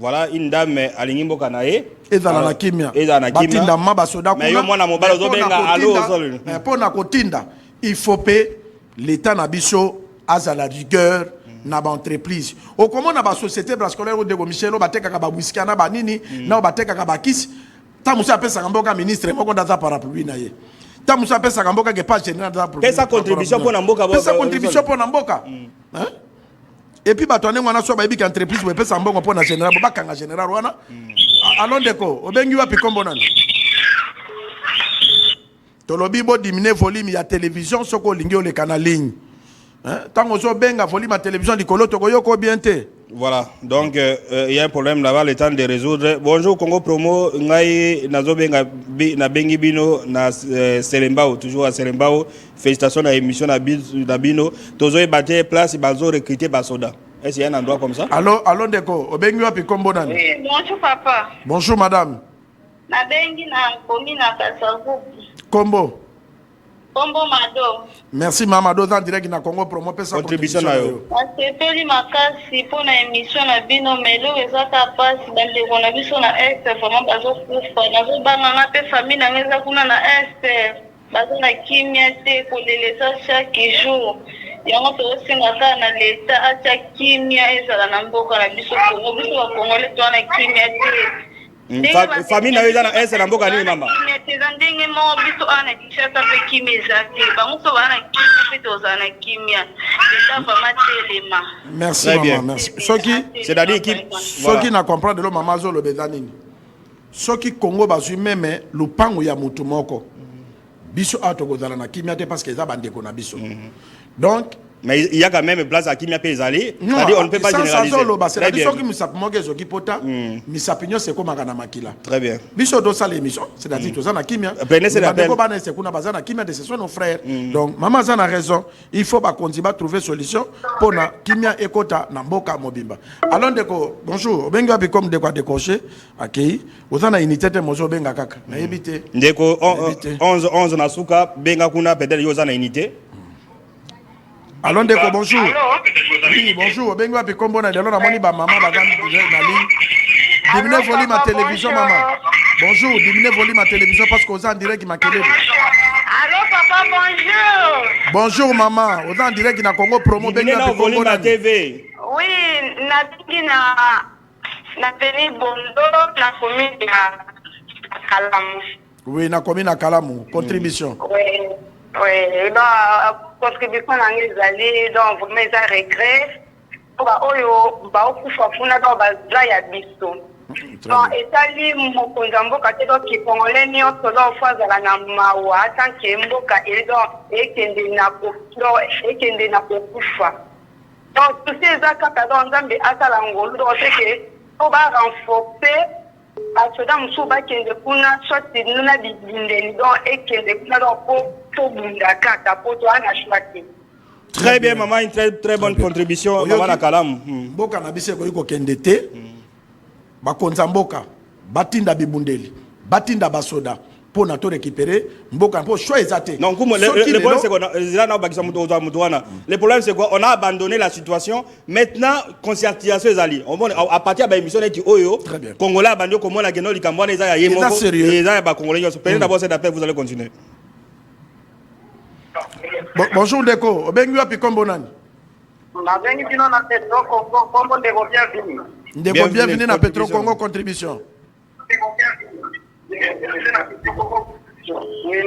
Voilà une dame alingi mboka na ye ezala na kimia batinda maba soda kuna mais yo mwana mobala ozobenga allo ozolo mais pona kotinda il faut payer l'état na biso azala rigueur na ba entreprise o comment na ba société brascolaire de Michelo bateka ka ba whisky na ba nini na bateka ka ba kiss ta musa pesa mboka ministre moko ndaza parapluie na ye ta musa pesa mboka ke pas général za pesa contribution pour na mboka pesa contribution pour na mboka hein. Et puis batone ngwana so ba ibi ka entreprise we pesa mbongo pour na général ba kanga général wana allons deko obengi wapi kombo nani tolobi bo diminuer volume ya télévision soko lingi ole kana ligne hein tango so benga volume ya télévision likolo toko yoko bien te. Voilà, donc il y a un problème là-bas, le temps de résoudre. Bonjour Congo Promo, ngai nazobenga na bengi bino na Selembao, toujours à Selembao. Félicitations à l'émission na bino. Tozo ebate place bazo recruter basoda. Est-ce qu'il y a un endroit comme ça? Allô ndeko, obengi wapi kombo nani? Oui, bonjour papa. Bonjour madame. Na bengi na komi na Kasavubu. Kombo. Kombo Mado. Merci Mama Mado en direct na Congo Promo pesa contribution na yo. Asepeli makasi pona émission na bino melo ezaka pasi bande kona biso na est vraiment bazo kufa nazo banga na pe famille na ngeza kuna na est bazo na kimia te kolelesa chaque jour yango to singa kana leta acha kimia ezala na mboka na biso Congo biso ba Congolais to na kimia te. Famille na yoza na est na mboka nini mama? Ndenge mo biso ana kishaka pe kimeza te bango so bana kimia pe toza na kimia leta vraiment telema. Merci maman, merci. Soki c'est-à-dire qui soki na comprendre lo mama zo lo bezanini. Soki Congo bazui meme lupango ya mutu moko. Biso atokozala na kimia te parce que za bandeko na biso. Donc mais il y a quand même place à Kimia Pezali. C'est-à-dire on ne peut pas généraliser. Très bien. Très bien. C'est-à-dire que na Kimia. Ce sont nos frères. Donc maman a raison. Il faut pas continuer à trouver solution pour na Kimia ekota na mboka mobimba. Alors ndeko bonjour. Benga bi comme de quoi décocher. OK. Ozana unité te mozo benga kaka. Na yebite. Ndeko 11 na suka benga kuna peut-être yozana unité. Allons Ndeko, bonjour. Oui, bonjour. Bengo api kombo na lelo na moni ba mama ba gami na ligne. Diminuez volume à télévision maman. Bonjour, diminuez volume à télévision parce qu'on est en direct ma kelele. Allô papa, bonjour. Bonjour maman, on est en direct na Congo Promo bengo api kombo na TV. Oui, na télé Bondo na commune ya Kalamu. Oui, na commune à Kalamu, contribution. Oui. Oui, donc contribution n'angezali donc vraiment ça regret pour oyo ba okufa kuna donc baza ya biso donc etali mokonza mboka te donc Congolais nyonso donc fazala na mawa tant que mboka et donc ekende na kokufa donc tout ces akaka donc nzambe asala ngolu donc c'est que pour ba renforcer basoda mosusu bakende kuna soit nuna bibindeli donc ekende kuna donc po bundaka po to ana choisi. Très bien maman, une très bonne contribution maman na Kalamu. Mboka na biso ko kende te bakonza mboka batinda bibundeli batinda basoda pour na to récupérer mboka pour choix exact. Non, le problème c'est qu'on le problème c'est quoi, on a abandonné la situation. Maintenant conscientisation les alliés. On à partir de l'émission est oyo Congolais abandonné comme la geno likambwana eza ya yemo. Eza ba Congolais. Prenez d'abord cet appel, vous allez continuer. Bonjour Ndeko, obengi wapi kombo nani? Na bengi bino na Petro Congo, kombo Ndeko bienvenue. Ndeko bienvenue na Petro Congo contribution.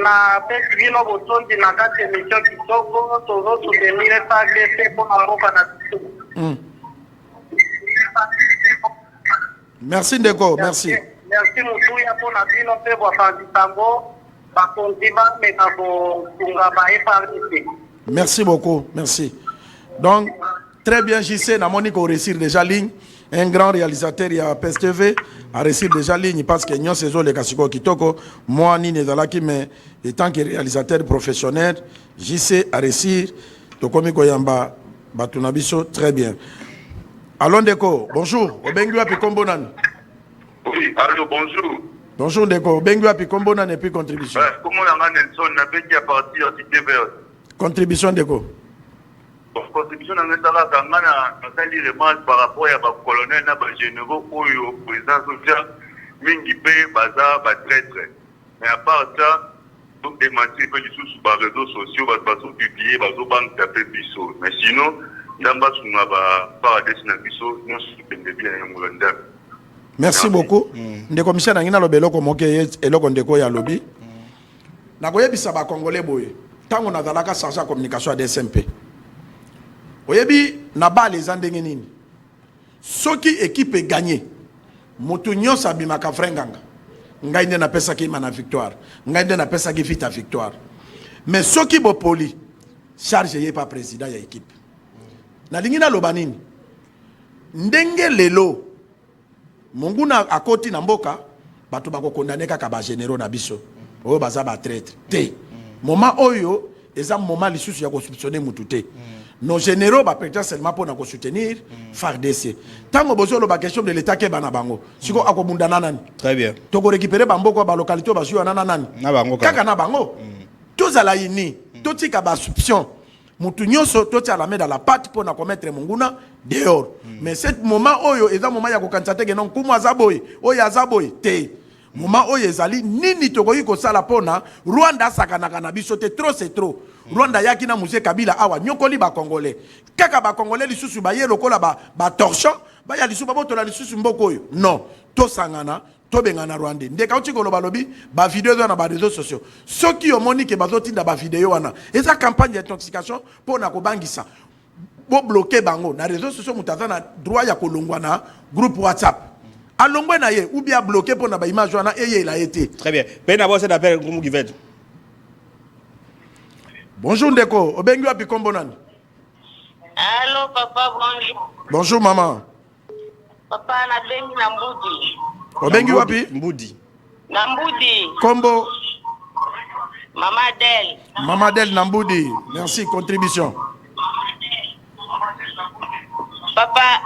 Na pesi bino botondi na kati émission kitoko tozo soutenir FARDC pour na mboka na biso. Merci Ndeko, merci. merci Mutuya pour la bino pe bo fandi tango ba kondiba me ka bo tunga ba FRDC. Merci beaucoup, merci. Donc, très bien, JC, Namoni ko réussir déjà ligne. Un grand réalisateur, il y a PSTV, a réussi déjà ligne parce que nous sommes les Kasiko Kitoko. Moi, ni Nezalaki, mais étant que réalisateur professionnel, JC a réussi. Tokomi Koyamba, Batunabiso, très bien. Allons Deko, bonjour. Obengu api kombonan. Oui, allô, bonjour. Bonjour Deko, Obengu api kombonan et puis contribution. Comment on a Nelson, n'a pas dit à partir de Cité Verte. Contribution Deko. Bon, contribution dans l'État, quand on a dit remarque par rapport à la colonel, à la généraux, au président social, Mingi Pay, Baza, Batraître. Mais à part ça, donc démentir que du tout sur les réseaux sociaux, va se publier, va se banque taper Bissot. Mais sinon, dans bas sur ma paradis na Bissot, nous sommes bien à Merci beaucoup. Ndeko commissaire nangina lobelo ko moke eloko ndeko ya lobby. Na koyebisa ba congolais boye. Tango na zalaka chargé de communication à DSMP. Oyebi na ba les andenge nini. Soki équipe gagné. Mutu nyonso abimaka frenganga. Ngai nde na pesa ki mana victoire. Ngai nde na pesa ki vita victoire. Mais soki bo poli charge ye pas président ya équipe. Na lingina loba nini. Ndenge lelo Monguna akoti na mboka bato bako condamner kaka ba généraux na biso. Oyo baza ba traître. Te. Moment oyo eza moment lisusu ya ko soupçonner mutu te. Nos généraux ba peut-être seulement pour na ko soutenir FARDC. Tango bozo lo ba question de l'état ke bana bango. Siko akobunda nani. Très bien. Toko récupérer ba mboko ba localité ba suyo nana nani. Na bango kaka na bango. Tozala yini. Totika ba soupçon. Mutu nyonso toti à la main dans la patte pour na commettre monguna dehors. Mais ce moment oyo eza moment ya ko kansate ke non kumu azaboy oyo azaboy te. Moment oyo ezali nini tokoyi ko sala pona Rwanda sakanaka na biso te trop c'est trop. Rwanda yaki na musée Kabila awa nyokoli ba congolais. Kaka ba congolais lisusu ba ye lokola ba torchon ba ya lisusu ba botola lisusu mboko oyo. Non, to sangana tobengana Rwanda. Ndeka uti ko lobi ba vidéo na ba réseaux sociaux. Soki omoni ke bazotinda ba vidéo wana. Eza campagne d'intoxication pona ko bangisa. Bo bloquer bango na réseaux sociaux mutaza na droit ya kolongwa na groupe WhatsApp. Alongwe na ye ou bien bloqué pour na ba image wana eye il a été. Très bien. Pena d'abord cet appel Ngumu Givet. Bonjour Ndeko, obengi wapi kombo nani? Allô papa, bonjour. Bonjour maman. Papa na bengi na Mbudi. Obengi wapi? Mbudi. Na Mbudi. Kombo Mama Del. Maman Del Nambudi. Merci contribution. Papa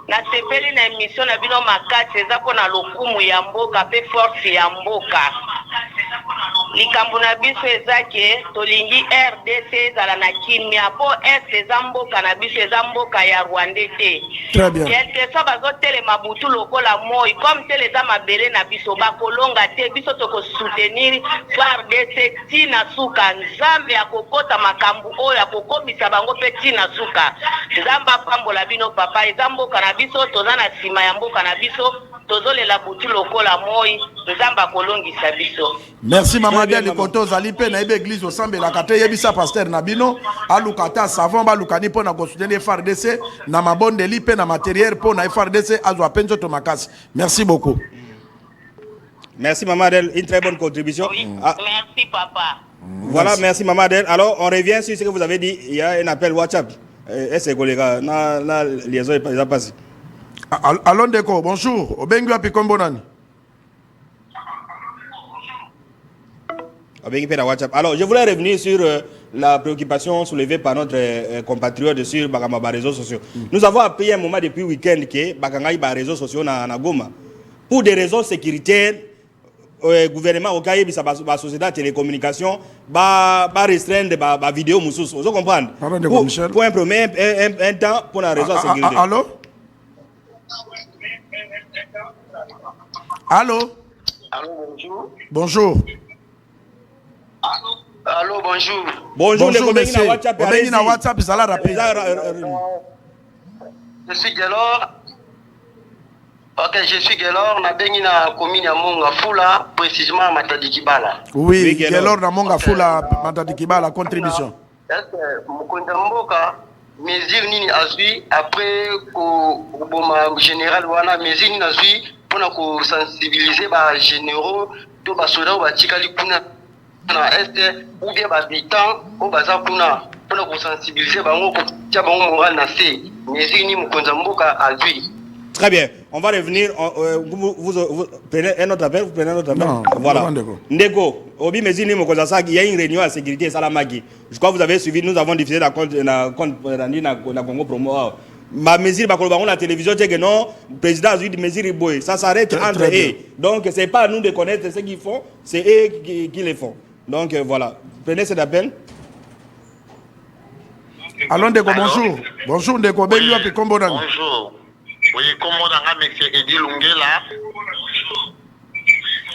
na sepeli na émission na bino makati eza pona lokumu ya mboka pe force ya mboka. Likambo na biso ezake tolingi RDC ezala na kimia po eza mboka na biso eza mboka ya Rwanda te. Très bien. Quelque soit bazotele mabutu lokola moi comme tel eza mabele na biso bakolonga te biso toko soutenir RDC tina suka nzambe ya kokota makambu oyo akokomisa bango pe tina suka. Nzamba pambola bino papa eza mboka na biso toza na sima ya mboka na biso tozolela butu lokola moi nzamba kolongisa biso. Merci maman Del Koto zali pe na ebe église au sambe la kate yebisa pasteur na bino alukata savon ba lukani pona ko soutenir FARDC na mabonde li pe na matériel pona FARDC azwa penzo to makasi. Merci beaucoup. Merci Maman Del, une très bonne contribution. Oui, merci papa. Voilà, merci Maman Del. Alors on revient sur ce que vous avez dit, il y a un appel WhatsApp. Est-ce que les gars, la liaison est déjà passée. Allons Ndeko, bonjour. Obengi wapi kombo nani? Alors, je voulais revenir sur la préoccupation soulevée par notre compatriote sur les réseaux sociaux. Nous avons appris un moment depuis le week-end que les réseaux sociaux na Goma. Pour des raisons sécuritaires, le gouvernement au Caïb, la société de télécommunication, va restreindre les vidéos. Vous comprenez? Pour un premier un temps, pour la raison sécuritaire. Allô? Allô? Allô, bonjour. Bonjour. Allô, bonjour. Bonjour, monsieur. Obengi na WhatsApp, ça l'a rappelé. Je suis Gelor. Ok, je suis Gelor. Na bengi na commune ya Monga Fula, précisément à Matadi Kibala. Oui, Gelor na Monga Fula, Matadi Kibala, contribution. Est-ce que Mokonda Mboka, mesure nini azui après au général wana mesure nini azui pour sensibiliser les généraux, tous les soldats qui sont na est ou bien habitants au bazar kuna pour sensibiliser bango pour tia bango moral na se mais ni mukonza mboka azui. Très bien, on va revenir. Vous prenez un autre appel, vous prenez un autre appel. Non, voilà. Ndeko, Obi Mezini Mokozasa, il y a une réunion à sécurité Salamagi. Je crois que vous avez suivi, nous avons diffusé la compte na Congo Promo. Ma mesure, on la télévision, c'est que non, le président a dit mesure boy. Ça s'arrête entre eux. Donc, ce n'est pas à nous de connaître ce qu'ils font, c'est eux qui le font. Donc, voilà. Prenez cet appel. Allons, Ndeko, bonjour. Bonjour, Ndeko. Bonjour. Oui, comment on a monsieur Edi Lungela?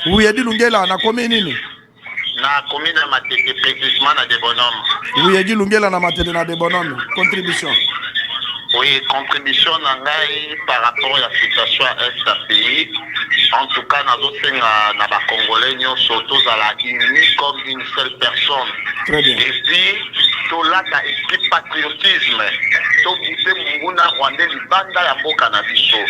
Oui, Edi Lungela, na commune nini? Na commune na matete précisément na de bonhomme. Oui, Edi Lungela na matete na de bonhomme. Contribution. Oui, contribution par rapport à la situation à ce pays. En tout cas, nous avons na Congolais, surtout à la unis comme une seule personne. Très bien. Et puis, tout là, il y a esprit patriotisme. Tout le monde a Rwandais, Libanda, ya Mboka na biso.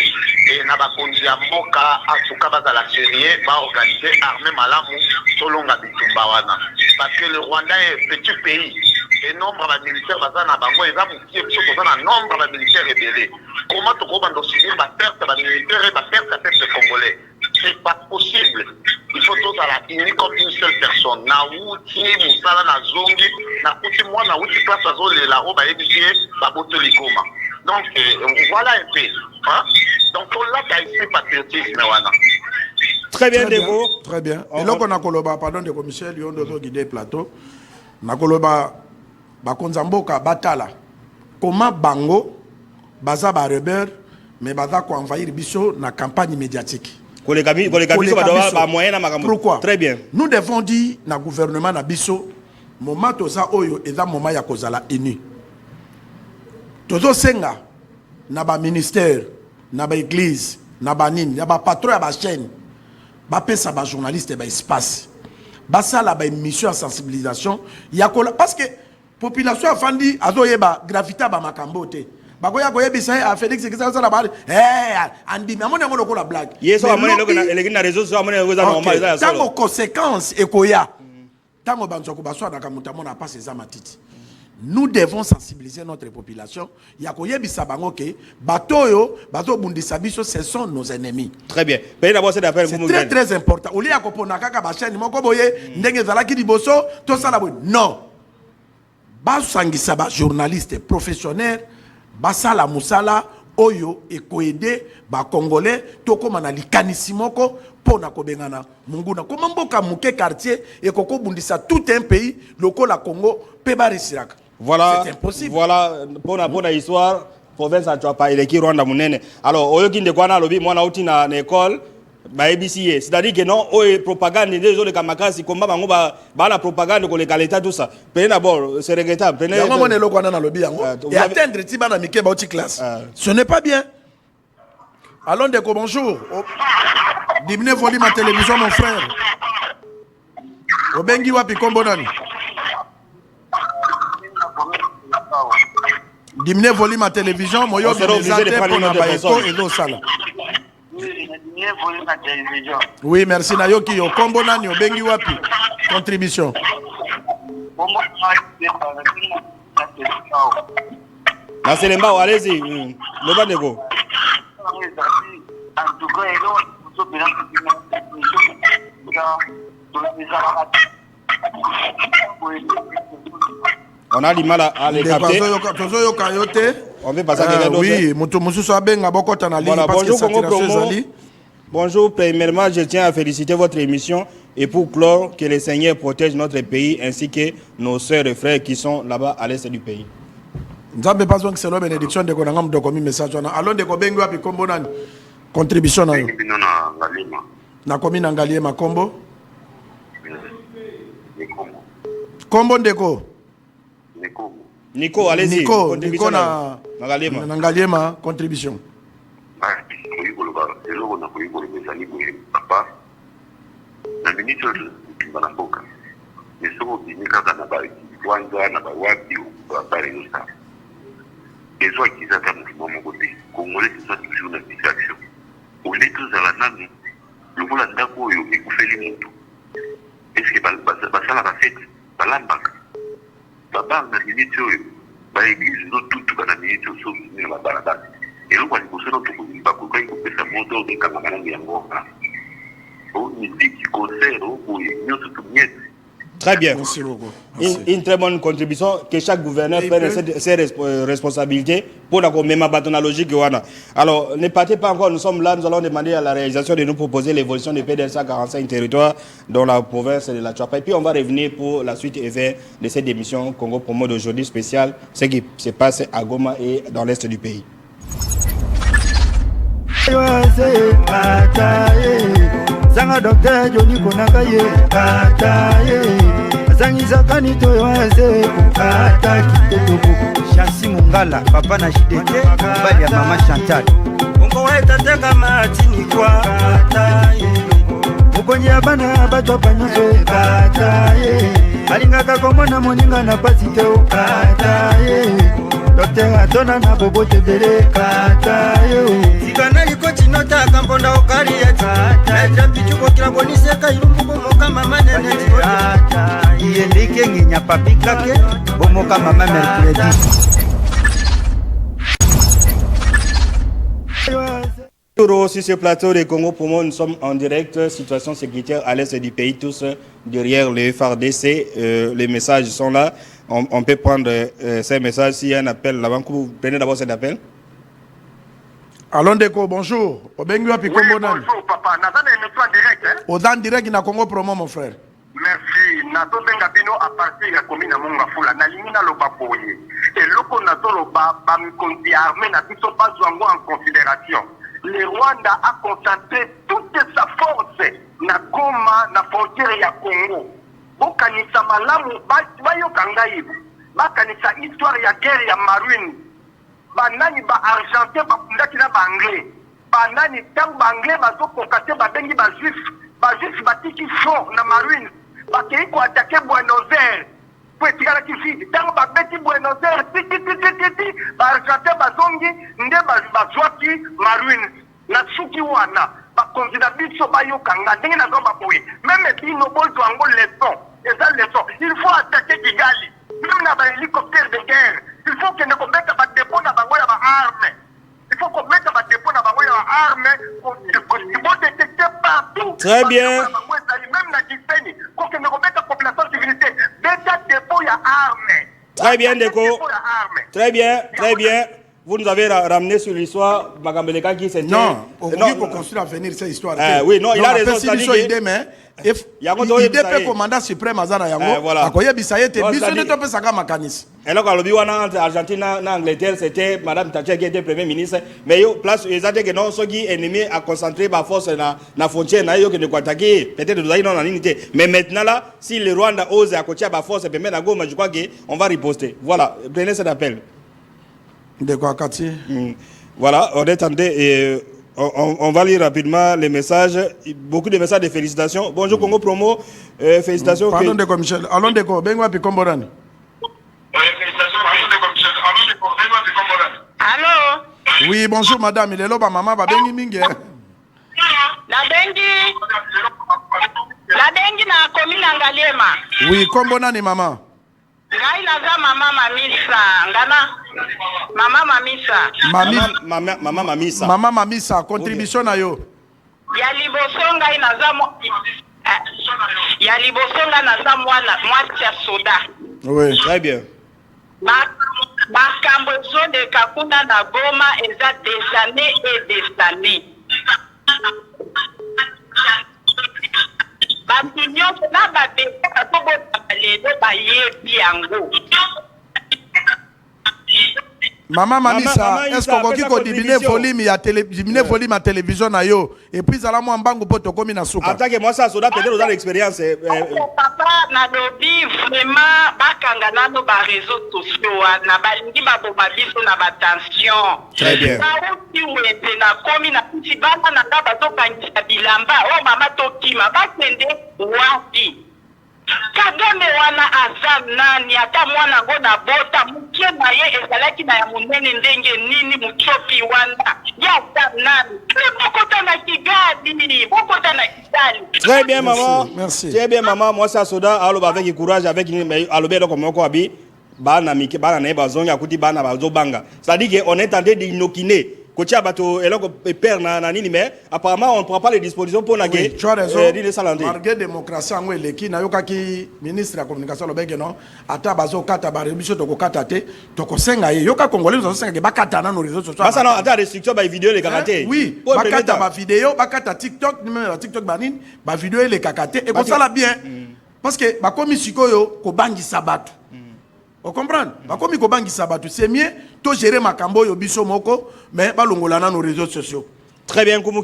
Et na bakonzi ya Mboka, en tout cas, dans la série, va organiser armée malamu, selon la bitumbawana. Parce que le Rwanda est un petit pays. Et nombre de militaires bazana bango eza mukie biso tozana nombre de militaires rebellés. Comment tu vas subir la perte de militaires et la perte de peuple congolais? C'est pas possible. Il faut tous à la unis comme une seule personne. Na outi musala na zongi na outi moi na outi place azo la robe a édifié ba boto likoma. Donc voilà un peu. Hein? Donc là tu as ici patriotisme wana. Très bien, Ndeko. Très bien. Et là qu'on a koloba pardon de Michel, yon dozo guider plateau. Na koloba bakonza mboka batala comment bango baza ba rebelle mais baza ko envahir biso na campagne médiatique. Pourquoi? Très bien. Nous devons dire na gouvernement na biso moment toza oyo eza moment ya kozala uni. Tozo senga na ba ministère, na ba église, na ba nini, na ba patron ya ba chaîne, ba pesa ba journaliste ba espace. Ba sala ba émission de sensibilisation ya parce que population afandi azoyeba gravité ba makambo te bakoya koyebisa a Félix Tshisekedi ça la bale andi mais amone ngolo ko la blague yeso amone loko na eleki na réseaux sociaux amone ngolo za normal za ça tango conséquence ekoya tango banzoko baswa na kamuta mona passe za matiti. Nous devons sensibiliser notre population ya koyebisa bango ke batoyo bato bundisa biso ce sont nos ennemis. Très bien. C'est très très important. Oli ya kopona kaka ba chaîne moko boye ndenge zalaki liboso to sala boye non. Basangisa ba journaliste professionnel basala musala oyo ekoede ba congolais tokoma na likanisi moko pona kobengana munguna koma mboka muke quartier ekoko bundisa tout un pays lokola Congo pe ba risiraka. Voilà, c'est impossible. Voilà pour la histoire province à Chouapa eleki Rwanda munene. Alors oyo kinde kwana lobi mwana uti na école ba ABC, c'est-à-dire que non propagande les autres kamakasi combat bango ba la propagande ko le l'état tout ça. Prenez d'abord c'est regrettable. Prenez yango mona loko na lobi yango et atteindre tiba na mike ba uti classe. Ce n'est pas bien. Allons de bonjour. Diminuez volume à télévision mon frère. Obengi wapi kombo nani? Diminuez volume à télévision moyo obligé de prendre na baeko et do sala. Oui, merci Nayoki. Yo kombo nani obengi wapi? Contribution. Na Selemba, allez-y. Le bas de go. On a du mal à les capter. On veut passer à quelqu'un d'autre. Oui, voilà, bonjour Congo Promo. Bonjour, premièrement, je tiens à féliciter votre émission et pour clore que le Seigneur protège notre pays ainsi que nos sœurs et frères qui sont là-bas à l'est du pays. Nzambe pas besoin que c'est la bénédiction de konanga mdokomi message wana. Allons de kobengi wapi kombo nani? Contribution na yo. Na komi na Ngaliema kombo? Kombo ndeko. Nico, allez-y. Nico na Ngaliema contribution. Na ministre bana mboka nesoko binika kana ba Rwanda na ba wapi ba Paris et soit qu'ils attendent le moment côté congolais qui sont toujours dans une distraction au lieu tozala nanu lokola ndako oyo ekufeli moto eske basala bafete balambaka babanga miniti oyo baeglise notutuka na miniti osomi na babalabala eloko ya liboso bakokai kopesa moto okekanga nango yango misiki concert oboye nyonso tumiete. Très bien. Merci beaucoup. Une très bonne contribution que chaque gouverneur prenne ses responsabilités pour la même bâton logique. Alors, ne partez pas encore, nous sommes là, nous allons demander à la réalisation de nous proposer l'évolution des PDS à 45 territoires dans la province de la Tchapa. Et puis on va revenir pour la suite et fin de cette émission Congo Promo d'aujourd'hui spéciale, ce qui se passe à Goma et dans l'est du pays. Sanga docteur Johnny Konakaye kataye Sangisa kanito yoaze kukata kitoko Chassi Mungala papa na Shidete bali ya mama Chantal Kongo weta teka matini kwa kataye Mukonye abana bato panyoso kataye Alingaka komona moninga na pasite kataye Docteur atona na bobo tebele kataye Sikana liko chinota kamponda okari ya tata Jampichuko kila boniseka ilumbu bomoka mama nene tata Iyendike nginya papikake bomoka mama mercredi Toujours sur ce plateau de Congo Promo, nous sommes en direct, situation sécuritaire à l'est du pays, tous derrière le FARDC, les messages sont là, on peut prendre ces messages, s'il y a un appel là-bas, vous prenez d'abord cet appel. Allons Deko, bonjour. Bonjour papa, Nazan est en direct. Hein? Odan direct na Congo Promo mon frère. Merci. Nato benga bino à partir ya commune Monga Fula na limina loba boye. Et loko nato loba ba mi konti armée na biso pas zwango en considération. Le Rwanda a concentré toute sa force na Goma na frontière ya Congo. Bokanisa malamu bayo kangai. Bakanisa histoire ya guerre ya Marine. Banani ba argentin ba kundaki na ba anglais. Banani tang ba anglais ba zo kokate ba bengi ba juif batiki fond na Marine. Bakei ko attaquer Buenos Aires. Pour tigala ki vide. Tang ba beti Buenos Aires titi ba argentin ba zongi nde ba zwaki Marine. Na suki wana ba konzina biso ba yo kanga ndenge na zomba boye. Même bino bolto ango leçon. Eza leçon. Il faut attaquer Kigali. Même na ba hélicoptère de guerre. Il faut que nous mettions des dépôts dans les armes. Il faut qu'on mette des dépôts dans les armes pour détecter partout. Très bien. Même dans les pays, pour que nous mettions la population de sécurité. Des dépôts à armes. Très bien, Deko. Très bien, très bien. Vous nous avez ramené sur l'histoire Magambeleka qui c'était... Non, on dit qu'on construit à venir cette histoire. Oui, non, il a raison. Il peut commandant suprême Azara Yango. Voilà. Alors, quand le entre Argentine et Angleterre, c'était Madame Thatcher qui était Premier ministre. Mais place que non, ceux qui ennemis à concentrer ma force dans la frontière, peut-être nous avons une unité. Mais maintenant là, si le Rwanda ose à côté ma force, je crois qu'on va riposter. Voilà, prenez cet appel. De quoi, Cathy? Voilà, on attendait. On va lire rapidement les messages. Beaucoup de messages de félicitations. Bonjour Congo Promo. Félicitations. Pardon de Michel. Allons de quoi? Bengwa Pikomborani. Allô? Oui, bonjour madame. Il est là, maman. Bengi Mingue. La bengi na commune Ngaliema. Oui, Kombonani maman. Ngai naza mama Mamisa. Ngana. Mama Mamisa. Mama Mamisa. Mama Mamisa, contribution na yo. Ya liboso ngai naza ya liboso ngai naza mwasi ya soda. Oui. Très bien. Makambo de kakuna na Goma eza des années et des années. Batinyo na babeka katobo lelo bayebi yango. Maman Mamisa, est-ce qu'on peut diminuer volume à télévision na yo et puis ça la moi mbangu poto komi na souka. Attaque moi ça soda peut-être dans l'expérience. Papa na lobi vraiment bakanga nano ba réseaux sociaux na balingi ba boba biso na ba tension. Très bien. Ba uti wete na komi na tibana na ba to kangisa bilamba o mama to kima ba kende wapi. Kagame wana azam nani ata mwana ngo na bota mukie na ye ezalaki na ya munene ndenge nini muchopi wana ya azam nani bokota na Kigali bokota na Kitali. Très bien maman. Merci. Très bien maman, moi ça soda aloba avec courage avec alobe donc comme ko abi bana mike bana na bazonga kuti bana bazobanga. C'est-à-dire qu'on est en train d'inokiner. Kocha bato eloko père na nini mais apparemment on ne prend pas les dispositions pour na oui, tu as raison. Malgré démocratie en eleki na yokaki ministre de la communication lobeke non ata bazo kata ba rebiso to kokata te to kosenga ye yoka congolais zo senga ba kata na no réseaux sociaux. Parce que ata restriction ba vidéo les karaté. Oui, ba kata ba vidéo, ba kata TikTok, numéro TikTok banin, ba vidéo les kakaté et comme ça la bien. Parce que ba komi sikoyo ko bangi sabatu. Vous comprenez? Comme il c'est mieux de gérer ma cambo yo biso moko, mais balongolana nos réseaux sociaux. Très bien, comme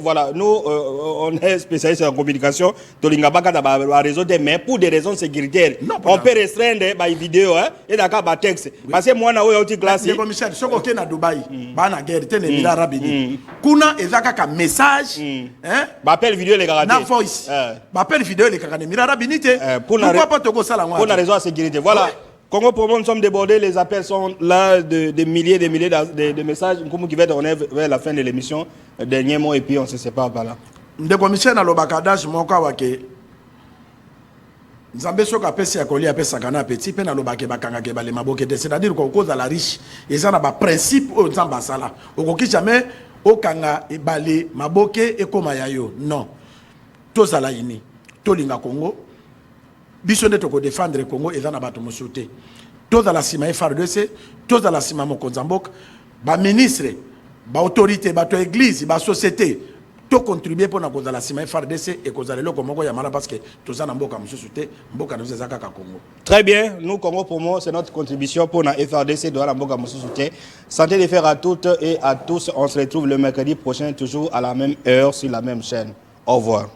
voilà, nous on est spécialistes en communication, tolingabaka da réseau mais pour des raisons sécuritaires, on peut restreindre les vidéos et d'accord ba texte. Parce que moi na o yoti classe. Le commissaire soko ke na Dubaï, ba na guerre te ne mila rabini. Kuna ezaka ka message, hein? Ba appel vidéo les karaté. Na voice. Ba appel vidéo les karaté mila rabini te. Pourquoi pas toko sala ngwa? Pour une raison de sécurité. Voilà. Congo pour moi, nous sommes débordés, les appels sont là, de milliers de messages. Comme qui va tourner vers la fin de l'émission, dernier mot, et puis on se sépare par là. Le commissaire na lobakadage moka wake. Nzambe soka pesi ya koli apesa kana petit pe na lobake bakanga ke bale maboke te, c'est-à-dire qu'on cause à la riche et ça na ba principe au nzamba sala. Okoki jamais okanga e bale maboke e koma yayo. Non. To sala ini. To linga Congo. Biso nde toko défendre Congo et na bato mosuté. Tous à la cima FRDC, tous à la cima Mokonzambok, ba ministre, ba autorité, ba to église, ba société, to contribuer pour na cause la cima FRDC et cause le Congo ya mala parce que tous ça na mboka mosuté, mboka nous ezaka ka Congo. Très bien, nous Congo pour moi, c'est notre contribution pour la FRDC de la mboka mosuté. Santé de faire à toutes et à tous, on se retrouve le mercredi prochain toujours à la même heure sur la même chaîne. Au revoir.